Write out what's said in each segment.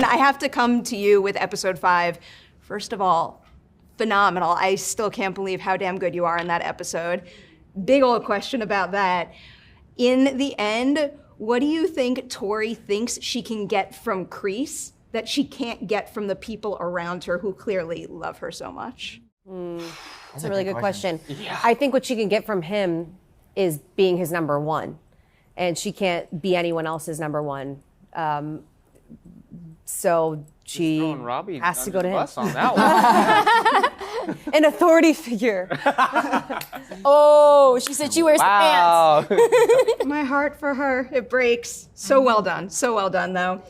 I have to come to you with episode 5. First of all, phenomenal. I still can't believe how damn good you are in that episode. Big old question about that. In the end, what do you think Tori thinks she can get from Kreese that she can't get from the people around her who clearly love her so much? That's a really good question. Yeah. I think what she can get from him is being his number one. And she can't be anyone else's number one. So she Robby has to go to him. On that one. An authority figure. Oh, she said she wears the pants. My heart for her, it breaks. So well done. So well done, though.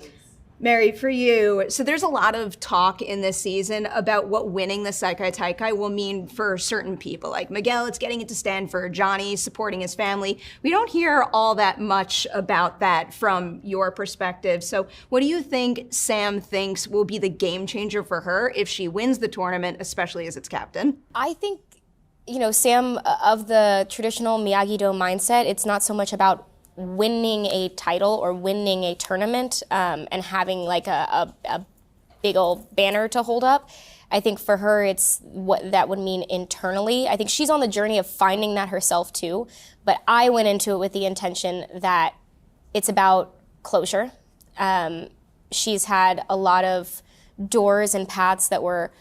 Mary, for you, so there's a lot of talk in this season about what winning the Sekai Taikai will mean for certain people. Like Miguel, it's getting into Stanford, Johnny supporting his family. We don't hear all that much about that from your perspective. So what do you think Sam thinks will be the game changer for her if she wins the tournament, especially as its captain? I think, Sam, of the traditional Miyagi-Do mindset, it's not so much about winning a title or winning a tournament and having like a big old banner to hold up. I think for her, it's what that would mean internally. I think she's on the journey of finding that herself too, but I went into it with the intention that it's about closure. She's had a lot of doors and paths that were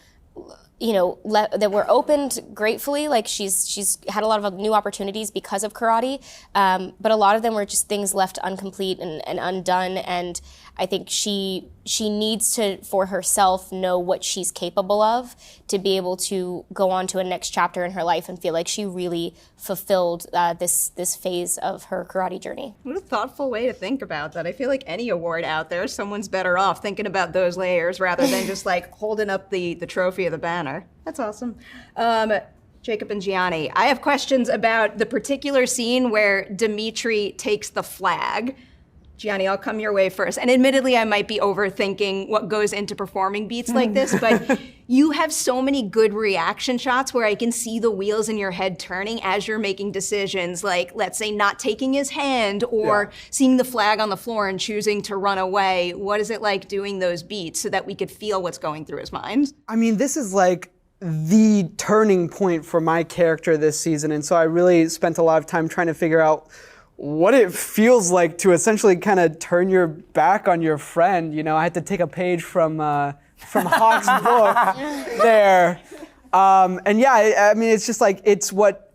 that were opened gratefully. Like she's had a lot of new opportunities because of karate, but a lot of them were just things left incomplete and undone. And I think she needs to, for herself, know what she's capable of to be able to go on to a next chapter in her life and feel like she really fulfilled this phase of her karate journey. What a thoughtful way to think about that. I feel like any award out there, someone's better off thinking about those layers rather than just like holding up the trophy of the banner. That's awesome. Jacob and Gianni, I have questions about the particular scene where Demetri takes the flag. Gianni, I'll come your way first. And admittedly, I might be overthinking what goes into performing beats like this, but you have so many good reaction shots where I can see the wheels in your head turning as you're making decisions, like, let's say, not taking his hand or seeing the flag on the floor and choosing to run away. What is it like doing those beats so that we could feel what's going through his mind? I mean, this is like the turning point for my character this season, and so I really spent a lot of time trying to figure out what it feels like to essentially kind of turn your back on your friend. I had to take a page from Hawk's book there. And yeah, I mean, it's just like, it's what,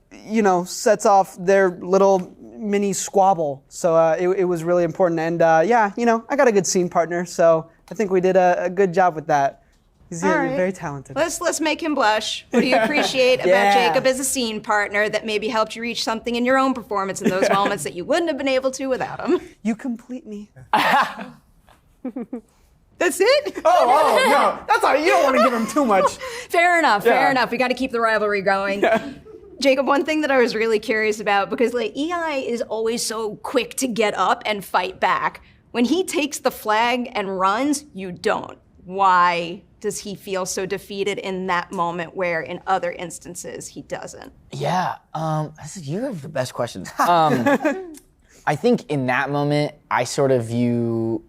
sets off their little mini squabble. So it was really important. And yeah, I got a good scene partner, so I think we did a good job with that. He's very talented. Let's make him blush. What do you appreciate about Jacob as a scene partner that maybe helped you reach something in your own performance in those moments that you wouldn't have been able to without him? You complete me. That's it? Oh, no. That's all. You don't want to give him too much. Fair enough. We got to keep the rivalry going. Yeah. Jacob, one thing that I was really curious about, because EI is always so quick to get up and fight back. When he takes the flag and runs, you don't. Why does he feel so defeated in that moment where in other instances he doesn't? Yeah, you have the best questions. I think in that moment, I sort of viewed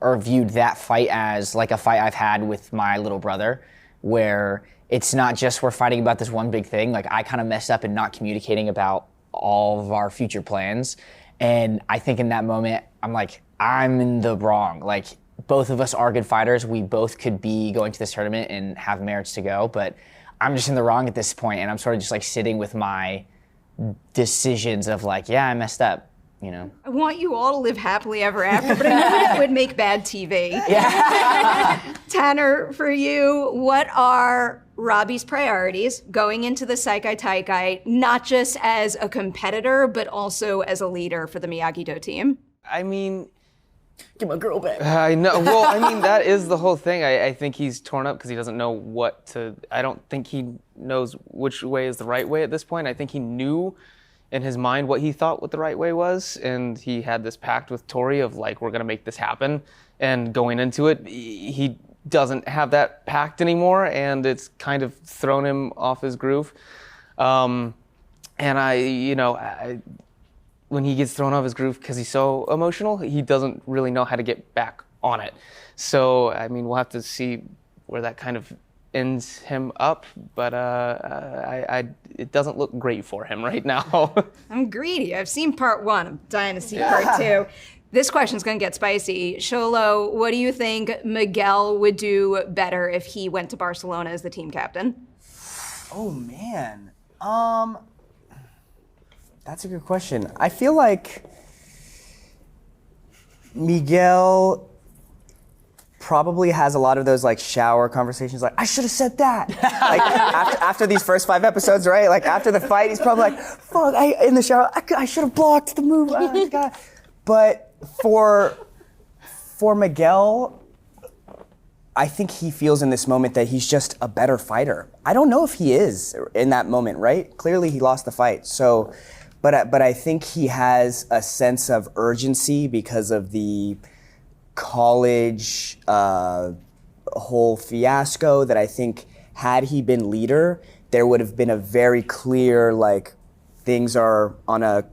that fight as like a fight I've had with my little brother, where it's not just we're fighting about this one big thing. Like I kind of messed up in not communicating about all of our future plans. And I think in that moment, I'm like, I'm in the wrong. Like, both of us are good fighters. We both could be going to this tournament and have merits to go, but I'm just in the wrong at this point, and I'm sort of just like sitting with my decisions of like, yeah, I messed up, I want you all to live happily ever after, but I know that would make bad TV. Yeah. Tanner, for you, what are Robby's priorities going into the Sekai Taikai, not just as a competitor, but also as a leader for the Miyagi-Do team? I mean, get my girl back. I know. Well, I mean, that is the whole thing. I think he's torn up because he doesn't know what to. I don't think he knows which way is the right way at this point. I think he knew in his mind what he thought what the right way was, and he had this pact with Tori of like, we're gonna make this happen. And going into it, he doesn't have that pact anymore, and it's kind of thrown him off his groove. And when he gets thrown off his groove because he's so emotional, he doesn't really know how to get back on it. So, I mean, we'll have to see where that kind of ends him up, but it doesn't look great for him right now. I'm greedy. I've seen part 1. I'm dying to see part 2. This question's going to get spicy. Xolo, what do you think Miguel would do better if he went to Barcelona as the team captain? Oh, man. That's a good question. I feel like Miguel probably has a lot of those like shower conversations like, I should have said that. Like after these first 5 episodes, right? Like after the fight, he's probably like, fuck, in the shower, I should have blocked the move. But for Miguel, I think he feels in this moment that he's just a better fighter. I don't know if he is in that moment, right? Clearly he lost the fight. So, but I think he has a sense of urgency because of the college whole fiasco that I think had he been leader, there would have been a very clear, like, things are on a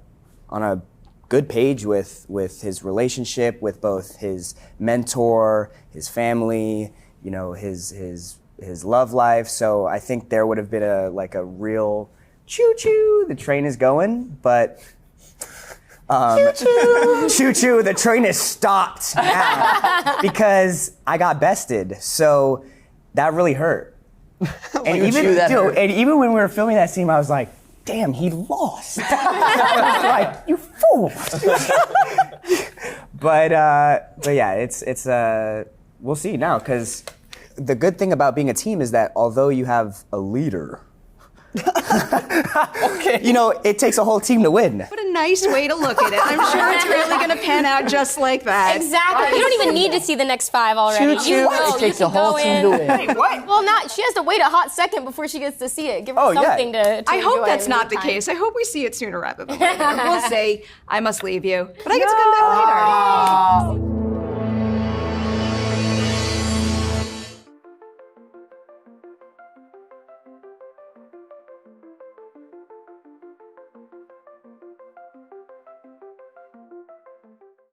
good page with his relationship with both his mentor, his family, you know, his love life. So I think there would have been a real choo-choo, the train is going, but choo-choo, the train is stopped now because I got bested. So that really hurt. And even when we were filming that scene, I was like, damn, he lost. I was like, you fool. But yeah, it's we'll see now, because the good thing about being a team is that although you have a leader, you know, it takes a whole team to win. What a nice way to look at it. I'm sure it's really going to pan out just like that. Exactly. You don't even need to see the next 5 already. It takes a whole team to win. Wait, what? Well, she has to wait a hot second before she gets to see it. Give her something to I hope enjoy that's in the not the meantime. case. I hope we see it sooner rather than later. We'll see. I must leave you. But I get to come back later.